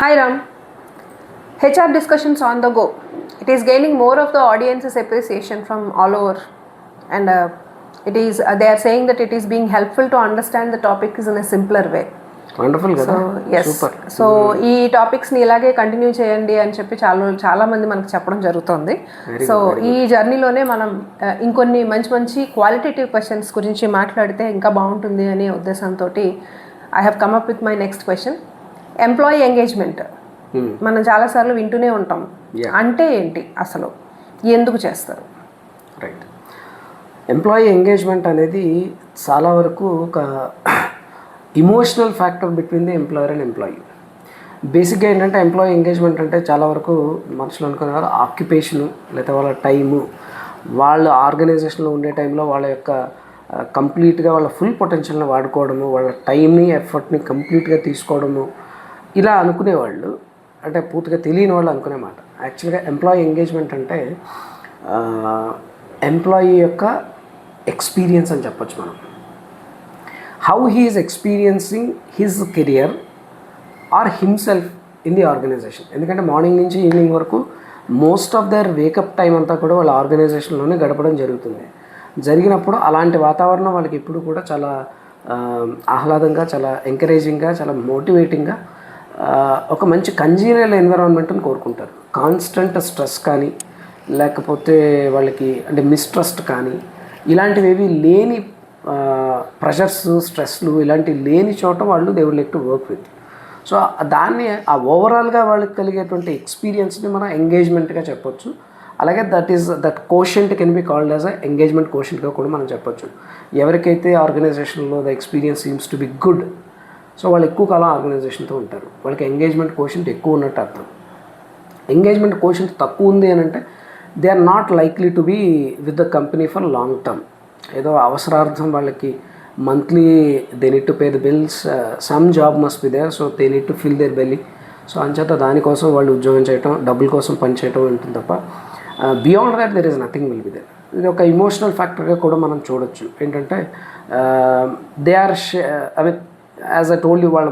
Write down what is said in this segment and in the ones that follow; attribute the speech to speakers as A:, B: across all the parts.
A: Hi Ram. HR discussions on the go. It is gaining more of the audience's appreciation from all over, and they are saying that it is being helpful to understand the topics in a simpler way.
B: Wonderful కదా.
A: Yes.
B: Super.
A: So ఈ టాపిక్స్ని ఇలాగే continue చేయండి అని చెప్పి చాలా మంది మనకు చెప్పడం జరుగుతుంది. సో ఈ జర్నీలోనే మనం ఇంకొన్ని మంచి క్వాలిటేటివ్ క్వశ్చన్స్ గురించి మాట్లాడితే ఇంకా బాగుంటుంది అనే ఉద్దేశంతో I have come up with my next question. Employee engagement మనం చాలాసార్లు వింటూనే ఉంటాం. అంటే ఏంటి అసలు, ఎందుకు చేస్తారు?
B: రైట్. ఎంప్లాయీ ఎంగేజ్మెంట్ అనేది చాలా వరకు ఒక emotional factor between the employer and employee. బేసిక్గా ఏంటంటే ఎంప్లాయీ ఎంగేజ్మెంట్ అంటే చాలా వరకు మనుషులు అనుకున్నారు ఆక్యుపేషను, లేదా వాళ్ళ టైము, వాళ్ళ ఆర్గనైజేషన్లో ఉండే టైంలో వాళ్ళ యొక్క కంప్లీట్గా వాళ్ళ ఫుల్ పొటెన్షియల్ని వాడుకోవడము, వాళ్ళ టైంని ఎఫర్ట్ని కంప్లీట్గా తీసుకోవడము, ఇలా అనుకునేవాళ్ళు. అంటే పూర్తిగా తెలియని వాళ్ళు అనుకునే మాట. యాక్చువల్గా ఎంప్లాయీ ఎంగేజ్మెంట్ అంటే ఎంప్లాయీ యొక్క ఎక్స్పీరియన్స్ అని చెప్పొచ్చు మనం. How he is experiencing his career or himself in the organisation. ఎందుకంటే మార్నింగ్ నుంచి ఈవినింగ్ వరకు most of their wake up time అంతా కూడా వాళ్ళ ఆర్గనైజేషన్లోనే గడపడం జరుగుతుంది. జరిగినప్పుడు అలాంటి వాతావరణం వాళ్ళకి ఎప్పుడు కూడా చాలా ఆహ్లాదంగా, చాలా ఎంకరేజింగ్గా, చాలా మోటివేటింగ్గా, ఒక మంచి కంజీనియల్ ఎన్విరాన్మెంట్ని కోరుకుంటారు. కాన్స్టెంట్ స్ట్రెస్ కానీ, లేకపోతే వాళ్ళకి అంటే మిస్ట్రస్ట్ కానీ, ఇలాంటివి లేని ప్రెషర్స్, స్ట్రెస్లు ఇలాంటివి లేని చోట వాళ్ళు they would like to work with. So దాన్ని ఆ ఓవరాల్గా వాళ్ళకి కలిగేటువంటి ఎక్స్పీరియన్స్ని మనం ఎంగేజ్మెంట్గా చెప్పొచ్చు. అలాగే that quotient can be called as a engagement కోషెంట్గా కూడా మనం చెప్పొచ్చు. ఎవరికైతే ఆర్గనైజేషన్లో the experience seems to be good, so వాళ్ళు ఎక్కువ కాలం ఆర్గనైజేషన్తో ఉంటారు. వాళ్ళకి ఎంగేజ్మెంట్ కోషెంట్ ఎక్కువ ఉన్నట్టు అర్థం. ఎంగేజ్మెంట్ కోషెంట్ తక్కువ ఉంది అని అంటే they are not likely to be with the company for long term. ఏదో అవసరార్థం వాళ్ళకి monthly they need to pay the bills, some job must be there, so they need to fill their belly. So అంచేత దానికోసం వాళ్ళు ఉద్యోగం చేయటం, డబ్బుల కోసం పనిచేయటం ఉంటుంది తప్ప beyond that there is nothing will be there. ఇది ఒక ఇమోషనల్ ఫ్యాక్టర్గా కూడా మనం చూడొచ్చు. ఏంటంటే they are I mean as I told you, వాళ్ళ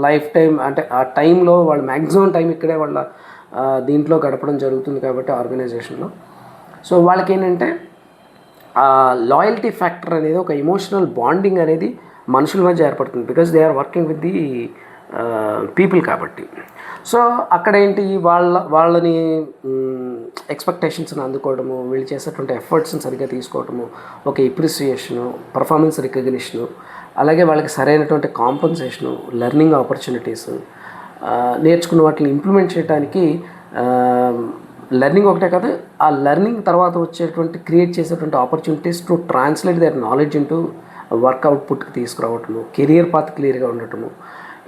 B: లైఫ్ టైం అంటే ఆ టైంలో వాళ్ళ మ్యాక్సిమం టైం ఇక్కడే వాళ్ళ దీంట్లో గడపడం జరుగుతుంది కాబట్టి ఆర్గనైజేషన్లో. సో వాళ్ళకి ఏంటంటే లాయల్టీ ఫ్యాక్టర్ అనేది, ఒక ఎమోషనల్ బాండింగ్ అనేది మనుషుల మధ్య ఏర్పడుతుంది. Because they are working with the people కాబట్టి. సో అక్కడ ఏంటి, వాళ్ళని ఎక్స్పెక్టేషన్స్ని అందుకోవడము, వీళ్ళు చేసేటువంటి ఎఫర్ట్స్ని సరిగ్గా తీసుకోవడము, ఒక ఎప్రిసియేషను, పర్ఫార్మెన్స్ రికగ్నిషను, అలాగే వాళ్ళకి సరైనటువంటి కాంపన్సేషను, లెర్నింగ్ ఆపర్చునిటీస్, నేర్చుకున్న వాటిని ఇంప్లిమెంట్ చేయడానికి లెర్నింగ్ ఒకటే కాదు, ఆ లెర్నింగ్ తర్వాత వచ్చేటువంటి క్రియేట్ చేసేటువంటి opportunities to translate their knowledge into work అవుట్పుట్కి తీసుకురావటము, కెరియర్ పాత్ క్లియర్గా ఉండటము,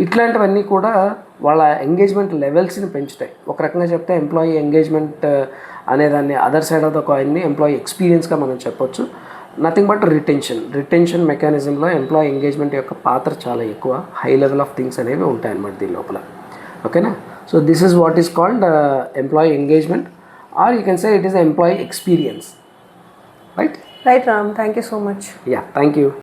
B: ఇట్లాంటివన్నీ కూడా వాళ్ళ ఎంగేజ్మెంట్ లెవెల్స్ని పెంచుతాయి. ఒక రకంగా చెప్తే ఎంప్లాయీ ఎంగేజ్మెంట్ అనేదాన్ని అదర్ సైడ్ ఆఫ్ ద కాయిన్ని ఎంప్లాయీ ఎక్స్పీరియన్స్గా మనం చెప్పొచ్చు. నథింగ్ బట్ రిటెన్షన్ మెకానిజంలో ఎంప్లాయీ ఎంగేజ్మెంట్ యొక్క పాత్ర చాలా ఎక్కువ. హై లెవెల్ ఆఫ్ థింగ్స్ అనేవి ఉంటాయన్నమాట దీని లోపల. ఓకేనా? So this is what is called employee engagement, or you can say it is employee experience. Right,
A: Ram. Thank you so much.
B: Yeah, thank you.